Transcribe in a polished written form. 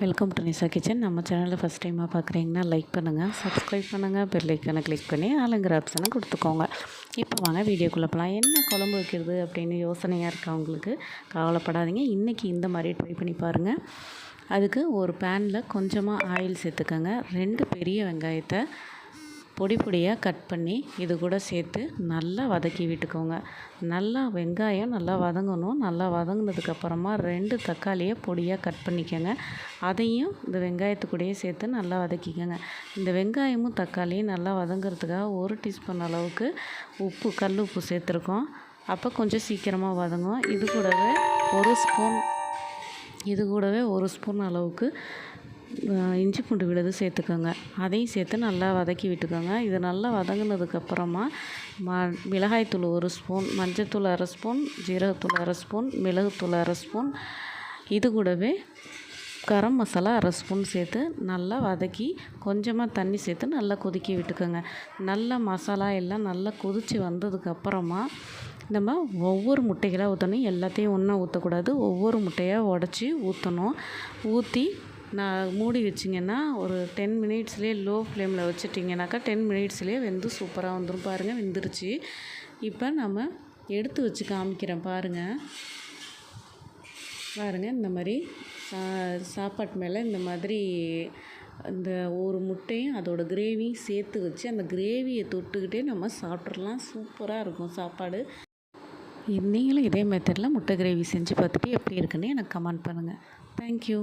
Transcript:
Welcome to Nisha kitchen. நம்ம சேனலில் first டைமாக பார்க்குறீங்கன்னா லைக் பண்ணுங்கள், சப்ஸ்கிரைப் பண்ணுங்கள், பெல் ஐக்கானை கிளிக் பண்ணி ஆளுங்கிற ஆப்ஷனை கொடுத்துக்கோங்க. இப்போ வாங்க வீடியோக்குள்ளே போகலாம். என்ன குழம்பு வைக்கிறது அப்படின்னு யோசனையாக இருக்கா உங்களுக்கு? கவலைப்படாதீங்க, இன்றைக்கி இந்த மாதிரி ட்ரை பண்ணி பாருங்கள். அதுக்கு ஒரு பேனில் கொஞ்சமாக ஆயில் சேர்த்துக்கோங்க. 2 பெரிய வெங்காயத்தை பொடி பொடியாக கட் பண்ணி இது கூட சேர்த்து நல்லா வதக்கி விட்டுக்கோங்க. நல்லா வெங்காயம் நல்லா வதங்கணும். நல்லா வதங்கினதுக்கப்புறமா 2 தக்காளியை பொடியாக கட் பண்ணிக்கோங்க. அதையும் இந்த வெங்காயத்துக்கூடயே சேர்த்து நல்லா வதக்கிக்கோங்க. இந்த வெங்காயமும் தக்காளியும் நல்லா வதங்கிறதுக்காக 1 டீஸ்பூன் அளவுக்கு உப்பு, கல் உப்பு சேர்த்துருக்கோம். அப்போ கொஞ்சம் சீக்கிரமாக வதங்கும். இது கூடவே 1 ஸ்பூன் அளவுக்கு இஞ்சி பூண்டு விழுது சேர்த்துக்கோங்க. அதையும் சேர்த்து நல்லா வதக்கி விட்டுக்கோங்க. இது நல்லா வதங்கினதுக்கப்புறமா மிளகாய்த்தூள் 1 ஸ்பூன், மஞ்சள்தூள் 1/2 ஸ்பூன், ஜீரகத்தூள் 1/2 ஸ்பூன், மிளகுத்தூள் 1/2 ஸ்பூன், இது கூடவே கரம் மசாலா 1/2 ஸ்பூன் சேர்த்து நல்லா வதக்கி கொஞ்சமாக தண்ணி சேர்த்து நல்லா கொதிக்க விட்டுக்கோங்க. நல்லா மசாலா எல்லாம் நல்லா கொதித்து வந்ததுக்கப்புறமா நம்ம ஒவ்வொரு முட்டைகளாக ஊற்றணும். எல்லாத்தையும் ஒன்றா ஊற்றக்கூடாது. ஒவ்வொரு முட்டையாக உடச்சி ஊற்றணும். ஊற்றி மூடி வச்சிங்கன்னா ஒரு 10 மினிட்ஸ்லேயே லோ ஃப்ளேமில் வச்சுட்டிங்கனாக்கா 10 மினிட்ஸ்லேயே வெந்து சூப்பராக வந்துடும். பாருங்கள், வெந்துருச்சு. இப்போ நம்ம எடுத்து வச்சு காமிக்கிறேன் பாருங்கள். இந்த மாதிரி சாப்பாட்டு மேலே இந்த மாதிரி இந்த ஒரு முட்டையும் அதோட கிரேவியும் சேர்த்து வச்சு அந்த கிரேவியை தொட்டுக்கிட்டே நம்ம சாப்பிட்றலாம். சூப்பராக இருக்கும் சாப்பாடு. நீங்களும் இதே மெத்தடில் முட்டை கிரேவி செஞ்சு பார்த்துட்டு எப்படி இருக்குன்னு எனக்கு கமெண்ட் பண்ணுங்கள். தேங்க்யூ.